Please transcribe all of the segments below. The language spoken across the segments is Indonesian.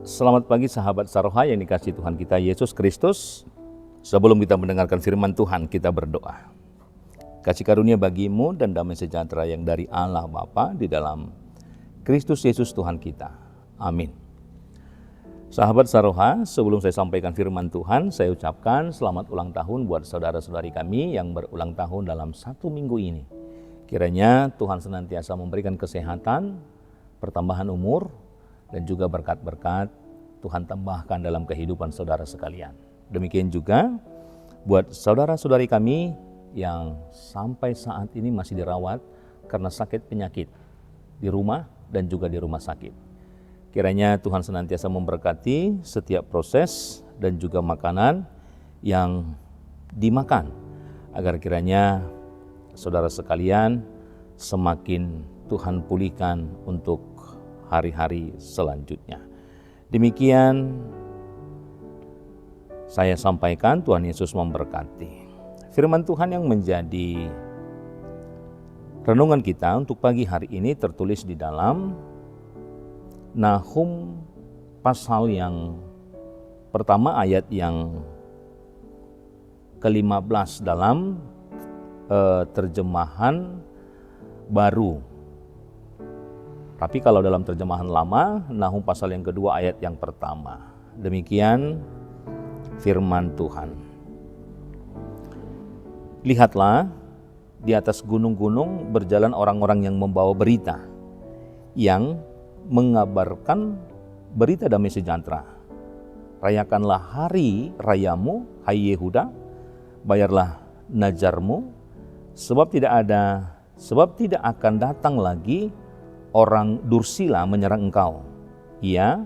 Selamat pagi sahabat Saroha yang dikasihi Tuhan kita Yesus Kristus. Sebelum kita mendengarkan firman Tuhan, kita berdoa. Kasih karunia bagimu dan damai sejahtera yang dari Allah Bapa di dalam Kristus Yesus Tuhan kita. Amin. Sahabat Saroha, sebelum saya sampaikan firman Tuhan, saya ucapkan selamat ulang tahun buat saudara-saudari kami yang berulang tahun dalam 1 minggu ini. Kiranya Tuhan senantiasa memberikan kesehatan, pertambahan umur, dan juga berkat-berkat Tuhan tambahkan dalam kehidupan saudara sekalian. Demikian juga buat saudara-saudari kami yang sampai saat ini masih dirawat karena sakit penyakit di rumah dan juga di rumah sakit. Kiranya Tuhan senantiasa memberkati setiap proses dan juga makanan yang dimakan, agar kiranya saudara sekalian semakin Tuhan pulihkan untuk hari-hari selanjutnya. Demikian saya sampaikan, Tuhan Yesus memberkati. Firman Tuhan yang menjadi renungan kita untuk pagi hari ini tertulis di dalam Nahum pasal yang pertama ayat yang ke-15 dalam terjemahan baru. Tapi kalau dalam terjemahan lama, Nahum pasal yang kedua ayat yang pertama. Demikian firman Tuhan. Lihatlah, di atas gunung-gunung berjalan orang-orang yang membawa berita, yang mengabarkan berita damai sejahtera. Rayakanlah hari rayamu, hai Yehuda, bayarlah najarmu, sebab tidak akan datang lagi orang dursila menyerang engkau. Ia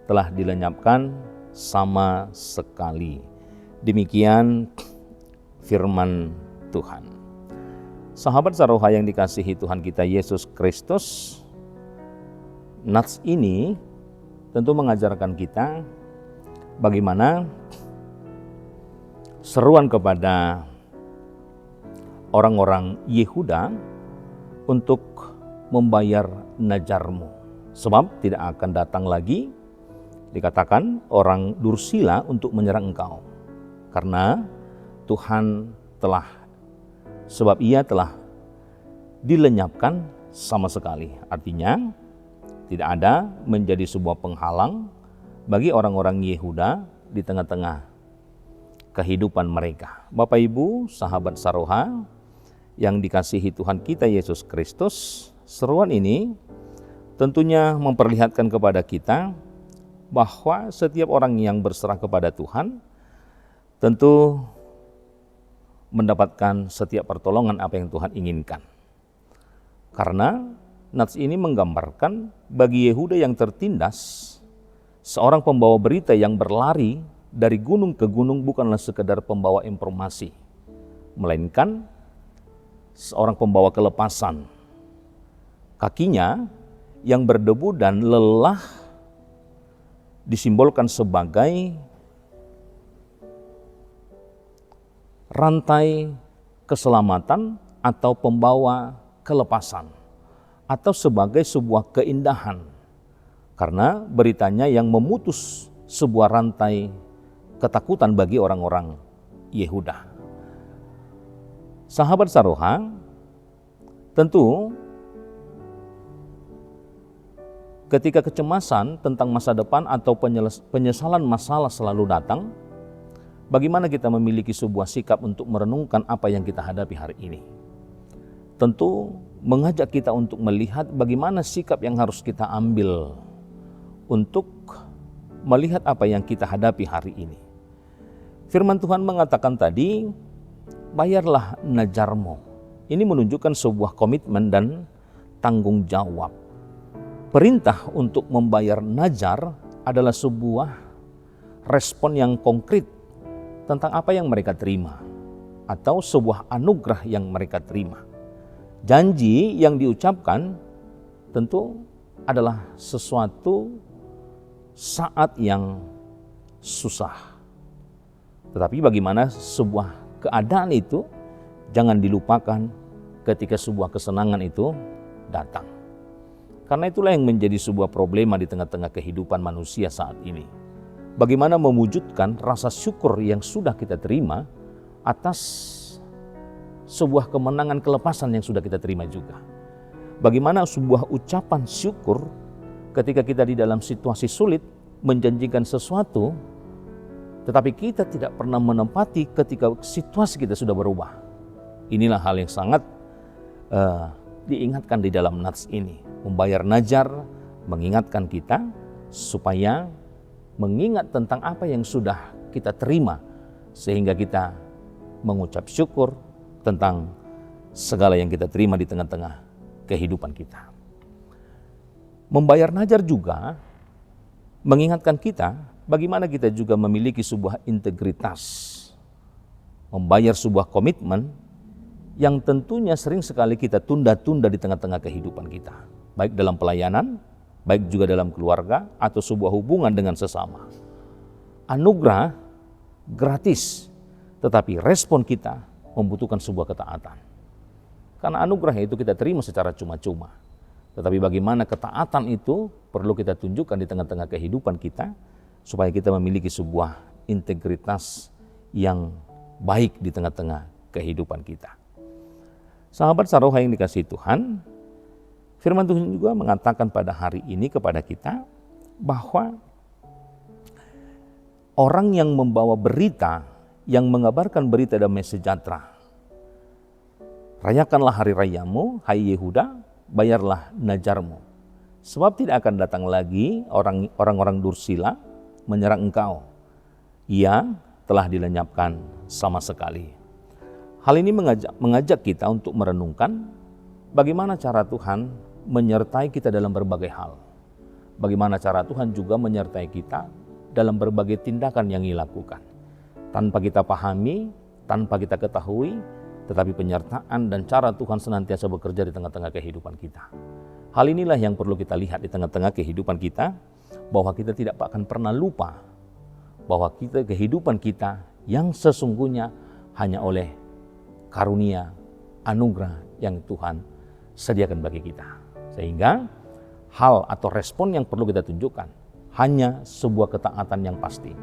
telah dilenyapkan sama sekali. Demikian firman Tuhan. Sahabat Saroha yang dikasihi Tuhan kita Yesus Kristus, nats ini tentu mengajarkan kita bagaimana seruan kepada orang-orang Yehuda untuk membayar najarmu, sebab tidak akan datang lagi, dikatakan, orang dursila untuk menyerang engkau, karena Tuhan sebab ia telah dilenyapkan sama sekali. Artinya tidak ada menjadi sebuah penghalang bagi orang-orang Yehuda di tengah-tengah kehidupan mereka. Bapak Ibu, sahabat Saroha yang dikasihi Tuhan kita Yesus Kristus, seruan ini tentunya memperlihatkan kepada kita bahwa setiap orang yang berserah kepada Tuhan tentu mendapatkan setiap pertolongan apa yang Tuhan inginkan. Karena nats ini menggambarkan bagi Yehuda yang tertindas, seorang pembawa berita yang berlari dari gunung ke gunung bukanlah sekedar pembawa informasi, melainkan seorang pembawa kelepasan. Kakinya yang berdebu dan lelah disimbolkan sebagai rantai keselamatan atau pembawa kelepasan, atau sebagai sebuah keindahan, karena beritanya yang memutus sebuah rantai ketakutan bagi orang-orang Yehuda. Sahabat Saroha, tentu ketika kecemasan tentang masa depan atau penyesalan masalah selalu datang, bagaimana kita memiliki sebuah sikap untuk merenungkan apa yang kita hadapi hari ini? Tentu mengajak kita untuk melihat bagaimana sikap yang harus kita ambil untuk melihat apa yang kita hadapi hari ini. Firman Tuhan mengatakan tadi, bayarlah najarmu. Ini menunjukkan sebuah komitmen dan tanggung jawab. Perintah untuk membayar najar adalah sebuah respon yang konkret tentang apa yang mereka terima, atau sebuah anugerah yang mereka terima. Janji yang diucapkan tentu adalah sesuatu saat yang susah. Tetapi bagaimana sebuah keadaan itu jangan dilupakan ketika sebuah kesenangan itu datang. Karena itulah yang menjadi sebuah problema di tengah-tengah kehidupan manusia saat ini. Bagaimana mewujudkan rasa syukur yang sudah kita terima atas sebuah kemenangan kelepasan yang sudah kita terima juga. Bagaimana sebuah ucapan syukur ketika kita di dalam situasi sulit menjanjikan sesuatu, tetapi kita tidak pernah menempati ketika situasi kita sudah berubah. Inilah hal yang sangat diingatkan di dalam nats ini. Membayar najar mengingatkan kita supaya mengingat tentang apa yang sudah kita terima, sehingga kita mengucap syukur tentang segala yang kita terima di tengah-tengah kehidupan kita. Membayar najar juga mengingatkan kita bagaimana kita juga memiliki sebuah integritas, membayar sebuah komitmen yang tentunya sering sekali kita tunda-tunda di tengah-tengah kehidupan kita, baik dalam pelayanan, baik juga dalam keluarga atau sebuah hubungan dengan sesama. Anugerah gratis, tetapi respon kita membutuhkan sebuah ketaatan. Karena anugerah itu kita terima secara cuma-cuma. Tetapi bagaimana ketaatan itu perlu kita tunjukkan di tengah-tengah kehidupan kita, supaya kita memiliki sebuah integritas yang baik di tengah-tengah kehidupan kita. Sahabat Saroha yang dikasihi Tuhan, firman Tuhan juga mengatakan pada hari ini kepada kita bahwa orang yang membawa berita, yang mengabarkan berita damai sejahtera, rayakanlah hari rayamu, hai Yehuda, bayarlah najarmu. Sebab tidak akan datang lagi orang-orang dursila menyerang engkau. Ia telah dilenyapkan sama sekali. Hal ini mengajak kita untuk merenungkan bagaimana cara Tuhan menyertai kita dalam berbagai hal. Bagaimana cara Tuhan juga menyertai kita dalam berbagai tindakan yang dilakukan. Tanpa kita pahami, tanpa kita ketahui, tetapi penyertaan dan cara Tuhan senantiasa bekerja di tengah-tengah kehidupan kita. Hal inilah yang perlu kita lihat di tengah-tengah kehidupan kita, bahwa kita tidak akan pernah lupa bahwa kehidupan kita yang sesungguhnya hanya oleh karunia, anugerah yang Tuhan sediakan bagi kita. Sehingga hal atau respon yang perlu kita tunjukkan hanya sebuah ketaatan yang pasti.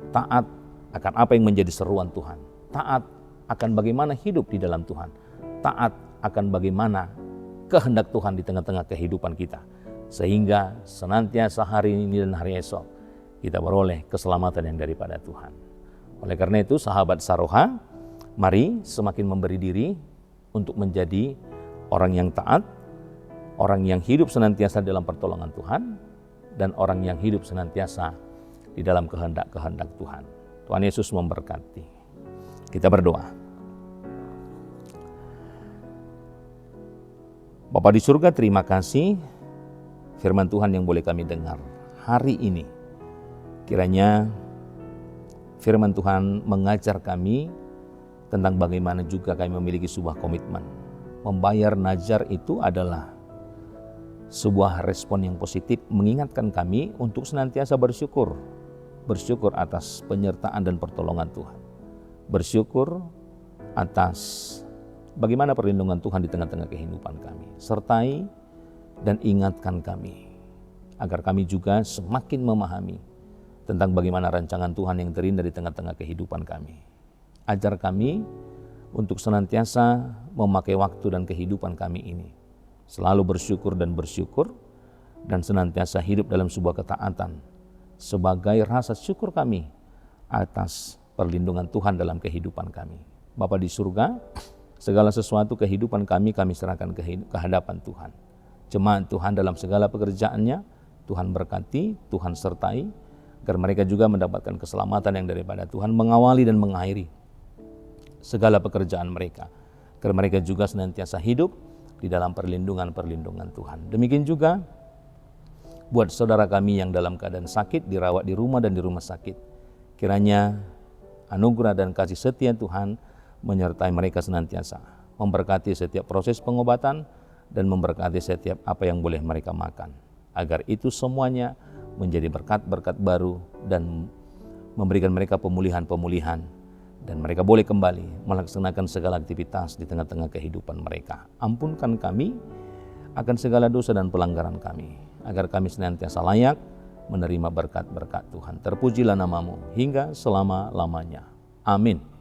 Taat akan apa yang menjadi seruan Tuhan. Taat akan bagaimana hidup di dalam Tuhan. Taat akan bagaimana kehendak Tuhan di tengah-tengah kehidupan kita. Sehingga senantiasa hari ini dan hari esok kita beroleh keselamatan yang daripada Tuhan. Oleh karena itu sahabat Saroha, mari semakin memberi diri untuk menjadi orang yang taat, orang yang hidup senantiasa dalam pertolongan Tuhan, dan orang yang hidup senantiasa di dalam kehendak-kehendak Tuhan. Tuhan Yesus memberkati. Kita berdoa. Bapa di surga, terima kasih firman Tuhan yang boleh kami dengar hari ini. Kiranya firman Tuhan mengajar kami tentang bagaimana juga kami memiliki sebuah komitmen. Membayar najar itu adalah sebuah respon yang positif, mengingatkan kami untuk senantiasa bersyukur. Bersyukur atas penyertaan dan pertolongan Tuhan. Bersyukur atas bagaimana perlindungan Tuhan di tengah-tengah kehidupan kami. Sertai dan ingatkan kami, agar kami juga semakin memahami tentang bagaimana rancangan Tuhan yang terindah di tengah-tengah kehidupan kami. Ajar kami untuk senantiasa memakai waktu dan kehidupan kami ini selalu bersyukur, dan senantiasa hidup dalam sebuah ketaatan sebagai rasa syukur kami atas perlindungan Tuhan dalam kehidupan kami. Bapa di surga, segala sesuatu kehidupan kami serahkan ke hadapan Tuhan. Jemaat Tuhan dalam segala pekerjaannya, Tuhan berkati, Tuhan sertai, agar mereka juga mendapatkan keselamatan yang daripada Tuhan, mengawali dan mengakhiri segala pekerjaan mereka, agar mereka juga senantiasa hidup di dalam perlindungan Tuhan. Demikian juga buat saudara kami yang dalam keadaan sakit, dirawat di rumah dan di rumah sakit. Kiranya anugerah dan kasih setia Tuhan menyertai mereka senantiasa, memberkati setiap proses pengobatan dan memberkati setiap apa yang boleh mereka makan. Agar itu semuanya menjadi berkat-berkat baru dan memberikan mereka pemulihan-pemulihan, dan mereka boleh kembali melaksanakan segala aktivitas di tengah-tengah kehidupan mereka. Ampunkan kami akan segala dosa dan pelanggaran kami, agar kami senantiasa layak menerima berkat-berkat Tuhan. Terpujilah namamu hingga selama-lamanya. Amin.